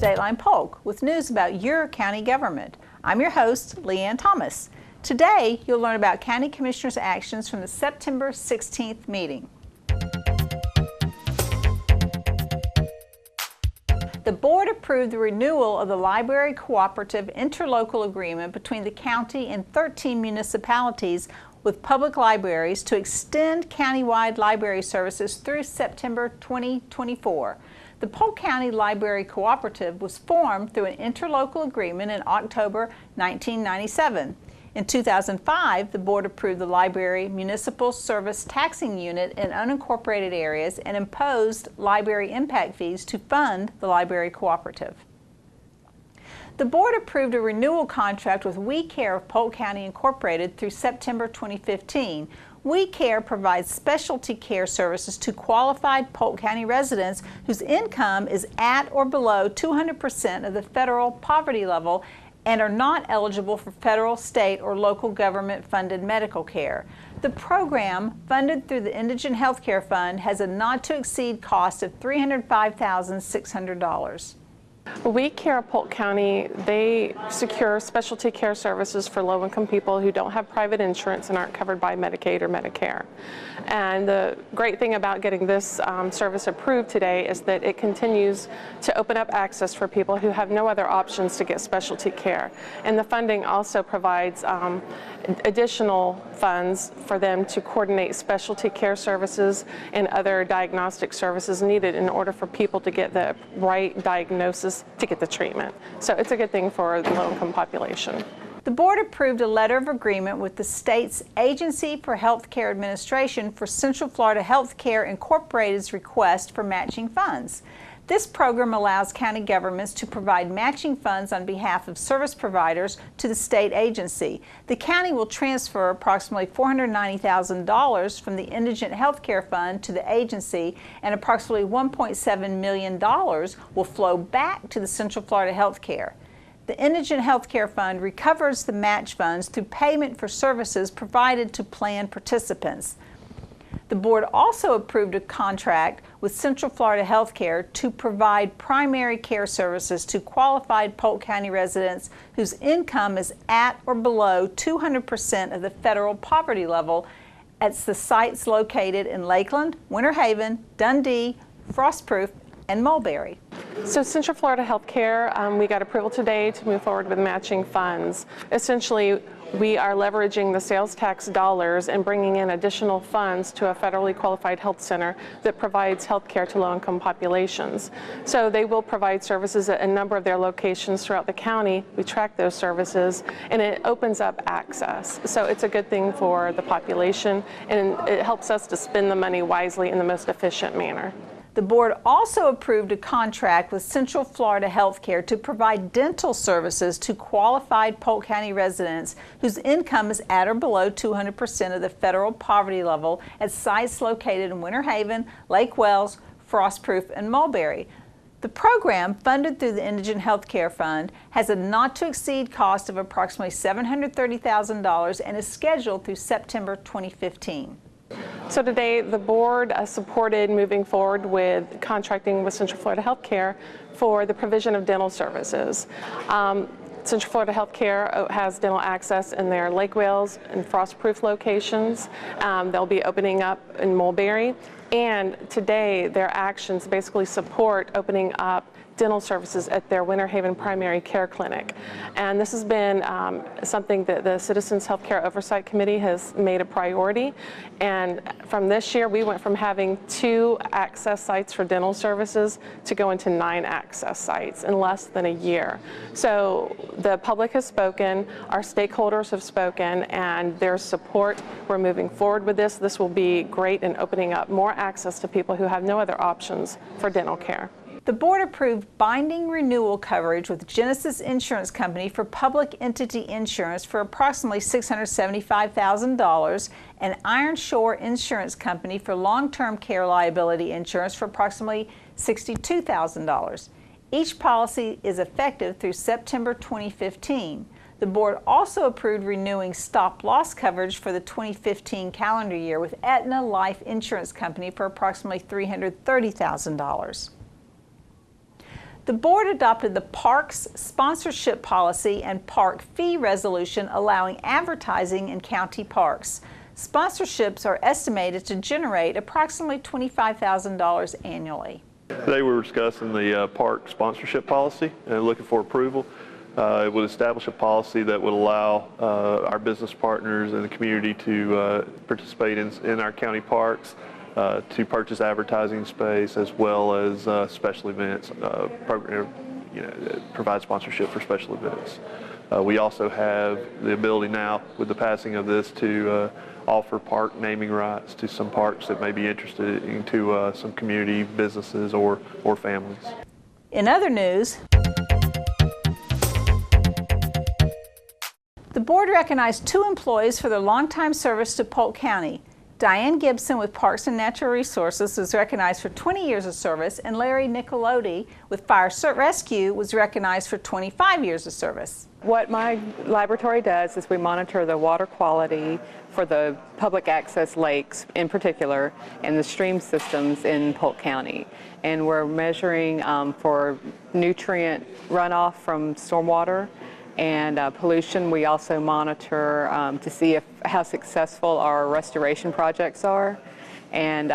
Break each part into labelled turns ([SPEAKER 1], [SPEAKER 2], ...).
[SPEAKER 1] Dateline Polk with news about your county government. I'm your host, Leanne Thomas. Today, you'll learn about County Commissioners' actions from the September 16th meeting. The board approved the renewal of the Library Cooperative Interlocal Agreement between the county and 13 municipalities with public libraries to extend countywide library services through September 2024. The Polk County Library Cooperative was formed through an interlocal agreement in October 1997. In 2005, the board approved the Library Municipal Service Taxing Unit in unincorporated areas and imposed library impact fees to fund the Library Cooperative. The board approved a renewal contract with We Care of Polk County Incorporated through September 2015. We Care provides specialty care services to qualified Polk County residents whose income is at or below 200% of the federal poverty level and are not eligible for federal, state, or local government-funded medical care. The program, funded through the Indigent Health Care Fund, has a not-to-exceed cost of $305,600.
[SPEAKER 2] We Care of Polk County, they secure specialty care services for low-income people who don't have private insurance and aren't covered by Medicaid or Medicare. And the great thing about getting this service approved today is that it continues to open up access for people who have no other options to get specialty care. And the funding also provides additional funds for them to coordinate specialty care services and other diagnostic services needed in order for people to get the right diagnosis to get the treatment. So it's a good thing for the low-income population.
[SPEAKER 1] The board approved a letter of agreement with the state's Agency for Healthcare Administration for Central Florida Healthcare Incorporated's request for matching funds. This program allows county governments to provide matching funds on behalf of service providers to the state agency. The county will transfer approximately $490,000 from the Indigent Health Care Fund to the agency, and approximately $1.7 million will flow back to the Central Florida Healthcare. The Indigent Health Care Fund recovers the match funds through payment for services provided to plan participants. The board also approved a contract with Central Florida Healthcare to provide primary care services to qualified Polk County residents whose income is at or below 200% of the federal poverty level at the sites located in Lakeland, Winter Haven, Dundee, Frostproof, and Mulberry.
[SPEAKER 2] So Central Florida Healthcare, we got approval today to move forward with matching funds. Essentially, we are leveraging the sales tax dollars and bringing in additional funds to a federally qualified health center that provides health care to low-income populations. So they will provide services at a number of their locations throughout the county. We track those services, and it opens up access. So it's a good thing for the population, and it helps us to spend the money wisely in the most efficient manner.
[SPEAKER 1] The board also approved a contract with Central Florida Healthcare to provide dental services to qualified Polk County residents whose income is at or below 200% of the federal poverty level at sites located in Winter Haven, Lake Wells, Frostproof, and Mulberry. The program, funded through the Indigent Health Care Fund, has a not-to-exceed cost of approximately $730,000 and is scheduled through September 2015.
[SPEAKER 2] So today, the board supported moving forward with contracting with Central Florida Healthcare for the provision of dental services. Central Florida Healthcare has dental access in their Lake Wales and Frostproof locations. They'll be opening up in Mulberry. And today, their actions basically support opening up dental services at their Winter Haven Primary Care Clinic. And this has been something that the Citizens Healthcare Oversight Committee has made a priority. And from this year, we went from having 2 access sites for dental services to going to 9 access sites in less than a year. So the public has spoken, our stakeholders have spoken, and their support. We're moving forward with this. This will be great in opening up more access to people who have no other options for dental care.
[SPEAKER 1] The board approved binding renewal coverage with Genesis Insurance Company for public entity insurance for approximately $675,000 and Iron Shore Insurance Company for long-term care liability insurance for approximately $62,000. Each policy is effective through September 2015. The board also approved renewing stop-loss coverage for the 2015 calendar year with Aetna Life Insurance Company for approximately $330,000. The board adopted the Parks Sponsorship Policy and Park Fee Resolution allowing advertising in county parks. Sponsorships are estimated to generate approximately $25,000 annually.
[SPEAKER 3] Today we're discussing the park sponsorship policy and looking for approval. It would establish a policy that would allow our business partners in the community to participate in our county parks, to purchase advertising space as well as special events, provide sponsorship for special events. We also have the ability now, with the passing of this, to offer park naming rights to some parks that may be interested into some community businesses or families.
[SPEAKER 1] In other news, the board recognized 2 employees for their longtime service to Polk County. Diane Gibson with Parks and Natural Resources was recognized for 20 years of service, and Larry Nicolodi with Fire Rescue was recognized for 25 years of service.
[SPEAKER 4] What my laboratory does is we monitor the water quality for the public access lakes in particular and the stream systems in Polk County. And we're measuring for nutrient runoff from stormwater and pollution. We also monitor to see how successful our restoration projects are, and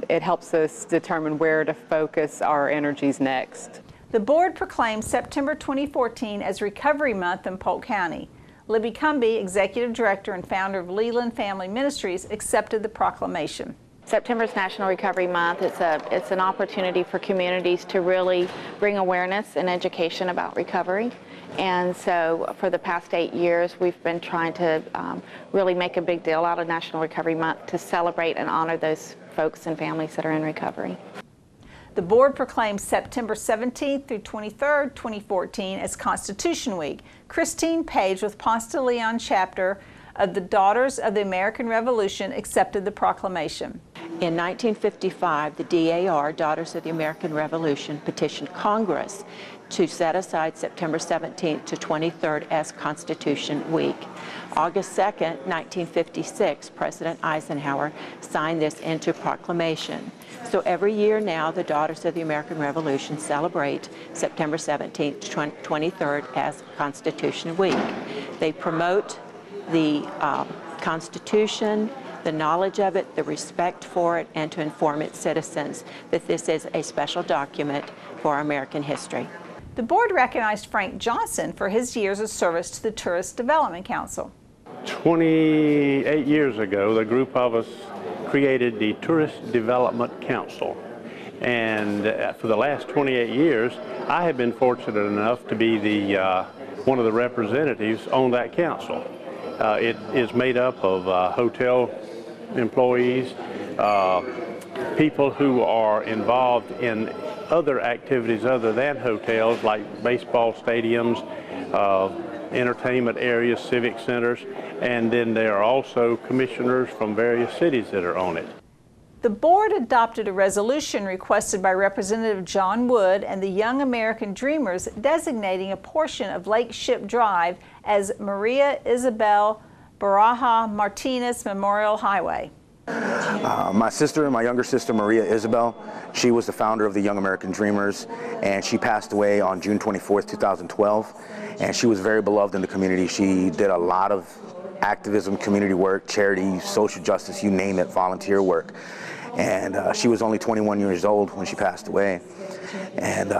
[SPEAKER 4] it helps us determine where to focus our energies next.
[SPEAKER 1] The board proclaimed September 2014 as Recovery Month in Polk County. Libbie Combee, Executive Director and founder of Leland Family Ministries, accepted the proclamation.
[SPEAKER 5] September is National Recovery Month. It's an opportunity for communities to really bring awareness and education about recovery. And so for the past 8 years, we've been trying to really make a big deal out of National Recovery Month to celebrate and honor those folks and families that are in recovery.
[SPEAKER 1] The board proclaimed September 17th through 23rd, 2014 as Constitution Week. Christine Page with Ponce de Leon chapter of the Daughters of the American Revolution accepted the proclamation.
[SPEAKER 6] In 1955, the DAR, Daughters of the American Revolution, petitioned Congress to set aside September 17th to 23rd as Constitution Week. August 2nd, 1956, President Eisenhower signed this into proclamation. So every year now, the Daughters of the American Revolution celebrate September 17th to 23rd as Constitution Week. They promote the Constitution, the knowledge of it, the respect for it, and to inform its citizens that this is a special document for American history.
[SPEAKER 1] The board recognized Frank Johnson for his years of service to the Tourist Development Council.
[SPEAKER 7] 28 years ago, the group of us created the Tourist Development Council. And for the last 28 years, I have been fortunate enough to be one of the representatives on that council. It is made up of hotel employees, people who are involved in other activities other than hotels, like baseball stadiums, entertainment areas, civic centers, and then there are also commissioners from various cities that are on it.
[SPEAKER 1] The board adopted a resolution requested by Representative John Wood and the Young American Dreamers designating a portion of Lake Ship Drive as Maria Isabel Barajas Martinez Memorial Highway.
[SPEAKER 8] My younger sister, Maria Isabel, she was the founder of the Young American Dreamers, and she passed away on June 24th, 2012, and she was very beloved in the community. She did a lot of activism, community work, charity, social justice, you name it, volunteer work. And she was only 21 years old when she passed away. And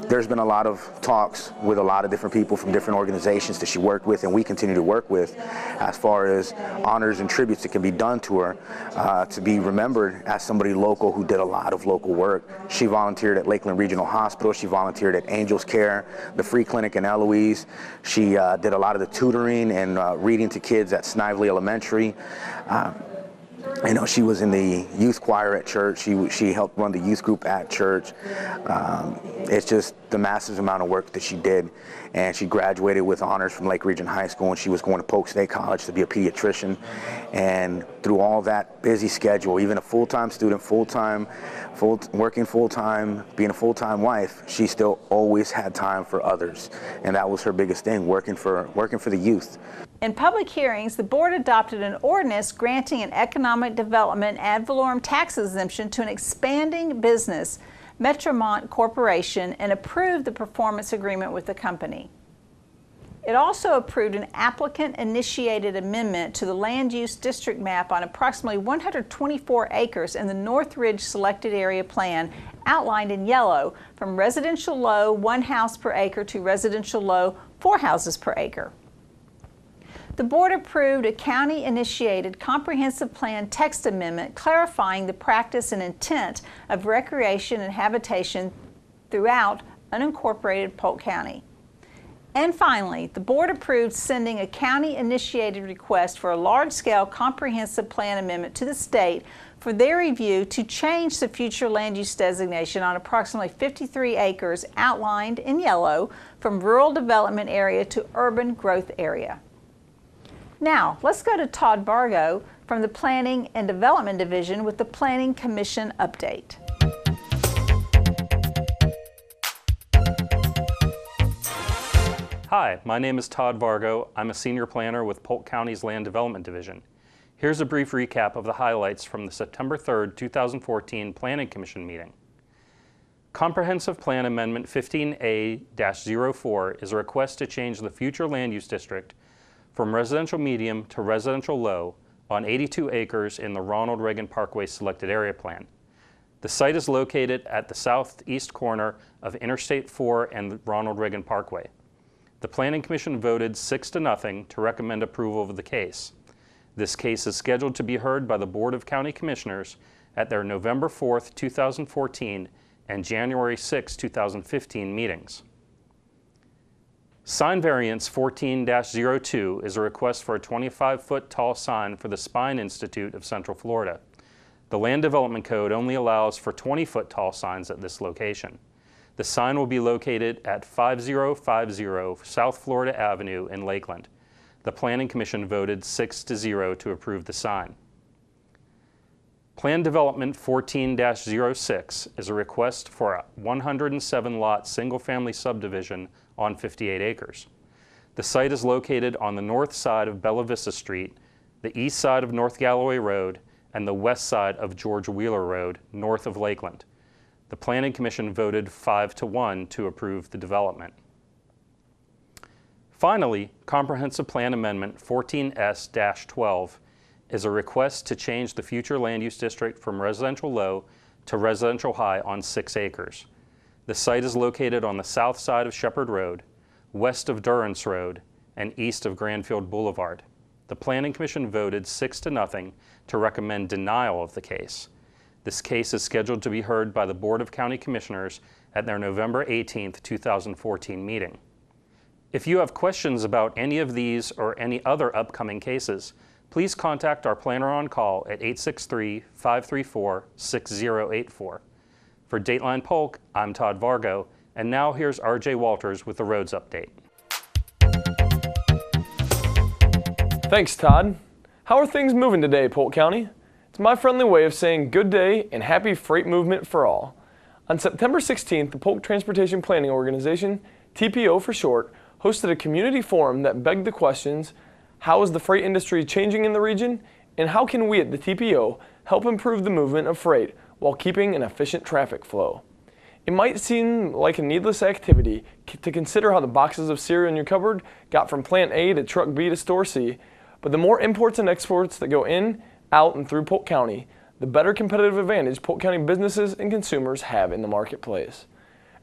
[SPEAKER 8] there's been a lot of talks with a lot of different people from different organizations that she worked with and we continue to work with as far as honors and tributes that can be done to her, to be remembered as somebody local who did a lot of local work. She volunteered at Lakeland Regional Hospital. She volunteered at Angels Care, the Free Clinic in Eloise. She did a lot of the tutoring and reading to kids at Snively Elementary. You know, she was in the youth choir at church. She helped run the youth group at church. It's just the massive amount of work that she did. And she graduated with honors from Lake Region High School, and she was going to Polk State College to be a pediatrician. And through all that busy schedule, even a full-time student, working full-time, being a full-time wife, she still always had time for others. And that was her biggest thing, working for the youth.
[SPEAKER 1] In public hearings, the board adopted an ordinance granting an economic development ad valorem tax exemption to an expanding business, Metromont Corporation and approved the performance agreement with the company. It also approved an applicant-initiated amendment to the land use district map on approximately 124 acres in the North Ridge Selected Area Plan outlined in yellow from residential low 1 house per acre to residential low 4 houses per acre. The board approved a county-initiated comprehensive plan text amendment clarifying the practice and intent of recreation and habitation throughout unincorporated Polk County. And finally, the board approved sending a county-initiated request for a large-scale comprehensive plan amendment to the state for their review to change the future land use designation on approximately 53 acres outlined in yellow from rural development area to urban growth area. Now, let's go to Todd Vargo from the Planning and Development Division with the Planning Commission update.
[SPEAKER 9] Hi, my name is Todd Vargo. I'm a senior planner with Polk County's Land Development Division. Here's a brief recap of the highlights from the September 3rd, 2014 Planning Commission meeting. Comprehensive Plan Amendment 15A-04 is a request to change the future land use district from residential medium to residential low on 82 acres in the Ronald Reagan Parkway Selected Area Plan. The site is located at the southeast corner of Interstate 4 and Ronald Reagan Parkway. The Planning Commission voted 6-0 to recommend approval of the case. This case is scheduled to be heard by the Board of County Commissioners at their November 4th, 2014 and January 6, 2015 meetings. Sign Variance 14-02 is a request for a 25-foot tall sign for the Spine Institute of Central Florida. The Land Development Code only allows for 20-foot tall signs at this location. The sign will be located at 5050 South Florida Avenue in Lakeland. The Planning Commission voted 6-0 to approve the sign. Plan Development 14-06 is a request for a 107-lot single-family subdivision on 58 acres. The site is located on the north side of Bella Vista Street, the east side of North Galloway Road, and the west side of George Wheeler Road, north of Lakeland. The Planning Commission voted 5-1 to approve the development. Finally, Comprehensive Plan Amendment 14S-12 is a request to change the future land use district from residential low to residential high on 6 acres. The site is located on the south side of Shepherd Road, west of Durance Road, and east of Granfield Boulevard. The Planning Commission voted 6-0 to recommend denial of the case. This case is scheduled to be heard by the Board of County Commissioners at their November 18th, 2014 meeting. If you have questions about any of these or any other upcoming cases, please contact our planner on call at 863-534-6084. For Dateline Polk, I'm Todd Vargo, and now here's RJ Walters with the roads update.
[SPEAKER 10] Thanks, Todd. How are things moving today, Polk County? It's my friendly way of saying good day and happy freight movement for all. On September 16th, the Polk Transportation Planning Organization, TPO for short, hosted a community forum that begged the questions, how is the freight industry changing in the region, and how can we at the TPO help improve the movement of freight while keeping an efficient traffic flow? It might seem like a needless activity to consider how the boxes of cereal in your cupboard got from plant A to truck B to store C, but the more imports and exports that go in, out, and through Polk County, the better competitive advantage Polk County businesses and consumers have in the marketplace.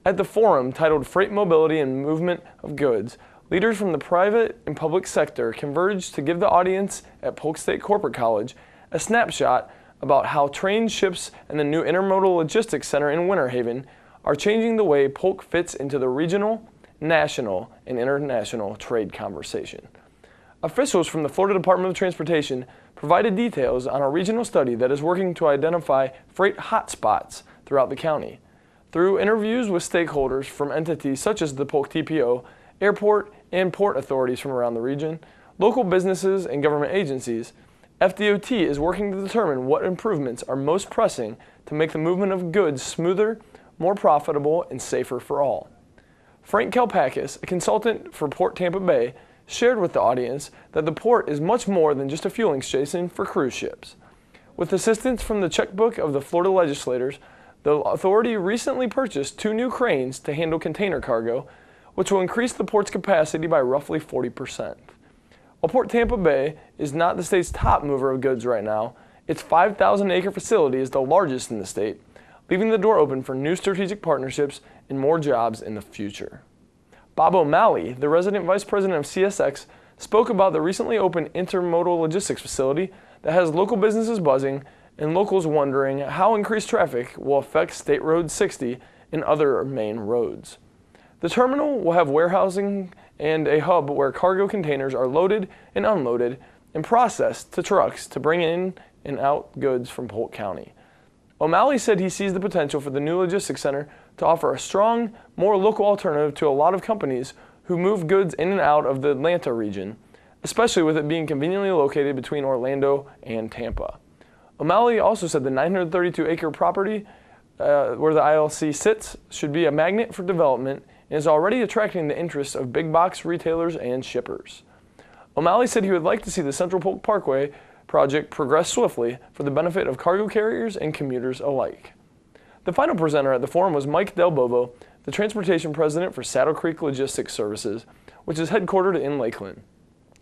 [SPEAKER 10] At the forum, titled Freight Mobility and Movement of Goods, leaders from the private and public sector converged to give the audience at Polk State Corporate College a snapshot about how train, ships, and the new Intermodal Logistics Center in Winter Haven are changing the way Polk fits into the regional, national, and international trade conversation. Officials from the Florida Department of Transportation provided details on a regional study that is working to identify freight hotspots throughout the county. Through interviews with stakeholders from entities such as the Polk TPO, airport and port authorities from around the region, local businesses and government agencies, FDOT is working to determine what improvements are most pressing to make the movement of goods smoother, more profitable, and safer for all. Frank Kalpakis, a consultant for Port Tampa Bay, shared with the audience that the port is much more than just a fueling station for cruise ships. With assistance from the checkbook of the Florida legislators, The authority recently purchased 2 new cranes to handle container cargo, which will increase the port's capacity by roughly 40%. While Port Tampa Bay is not the state's top mover of goods right now, its 5,000-acre facility is the largest in the state, leaving the door open for new strategic partnerships and more jobs in the future. Bob O'Malley, the resident vice president of CSX, spoke about the recently opened intermodal logistics facility that has local businesses buzzing and locals wondering how increased traffic will affect State Road 60 and other main roads. The terminal will have warehousing and a hub where cargo containers are loaded and unloaded and processed to trucks to bring in and out goods from Polk County. O'Malley said he sees the potential for the new logistics center to offer a strong, more local alternative to a lot of companies who move goods in and out of the Atlanta region, especially with it being conveniently located between Orlando and Tampa. O'Malley also said the 932-acre property where the ILC sits should be a magnet for development and is already attracting the interest of big box retailers and shippers. O'Malley said he would like to see the Central Polk Parkway project progress swiftly for the benefit of cargo carriers and commuters alike. The final presenter at the forum was Mike Del Bovo, the transportation president for Saddle Creek Logistics Services, which is headquartered in Lakeland.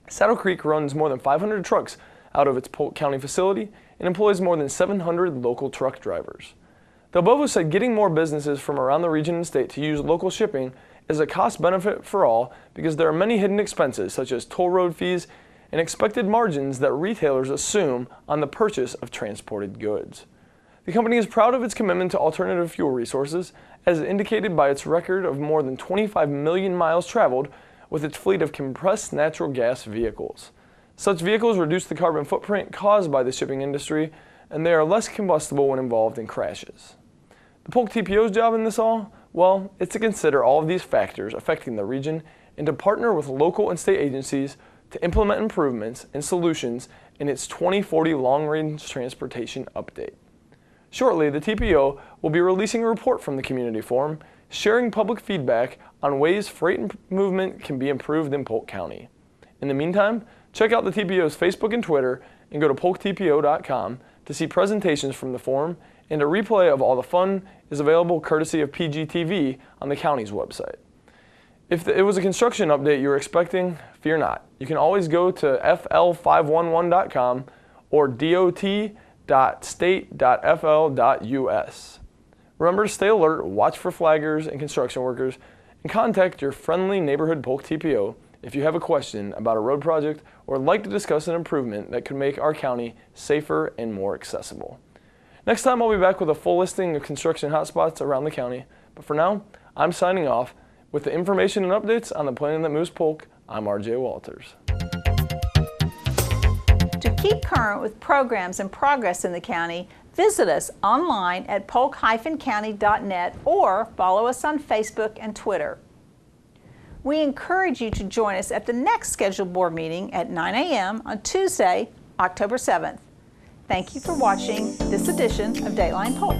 [SPEAKER 10] Saddle Creek runs more than 500 trucks out of its Polk County facility and employs more than 700 local truck drivers. Del Bovo said getting more businesses from around the region and state to use local shipping is a cost benefit for all because there are many hidden expenses such as toll road fees and expected margins that retailers assume on the purchase of transported goods. The company is proud of its commitment to alternative fuel resources, as indicated by its record of more than 25 million miles traveled with its fleet of compressed natural gas vehicles. Such vehicles reduce the carbon footprint caused by the shipping industry, and they are less combustible when involved in crashes. The Polk TPO's job in this all? Well, it's to consider all of these factors affecting the region and to partner with local and state agencies to implement improvements and solutions in its 2040 Long-Range Transportation Update. Shortly, the TPO will be releasing a report from the Community Forum, sharing public feedback on ways freight movement can be improved in Polk County. In the meantime, check out the TPO's Facebook and Twitter and go to polktpo.com to see presentations from the forum, and a replay of all the fun is available courtesy of PGTV on the county's website. If it was a construction update you were expecting, fear not. You can always go to fl511.com or dot.state.fl.us. Remember to stay alert, watch for flaggers and construction workers, and contact your friendly neighborhood Polk TPO if you have a question about a road project or would like to discuss an improvement that could make our county safer and more accessible. Next time I'll be back with a full listing of construction hotspots around the county, but for now, I'm signing off. With the information and updates on the plan that moves Polk, I'm RJ Walters.
[SPEAKER 1] To keep current with programs and progress in the county, visit us online at polk-county.net or follow us on Facebook and Twitter. We encourage you to join us at the next scheduled board meeting at 9 a.m. on Tuesday, October 7th. Thank you for watching this edition of Dateline Polk.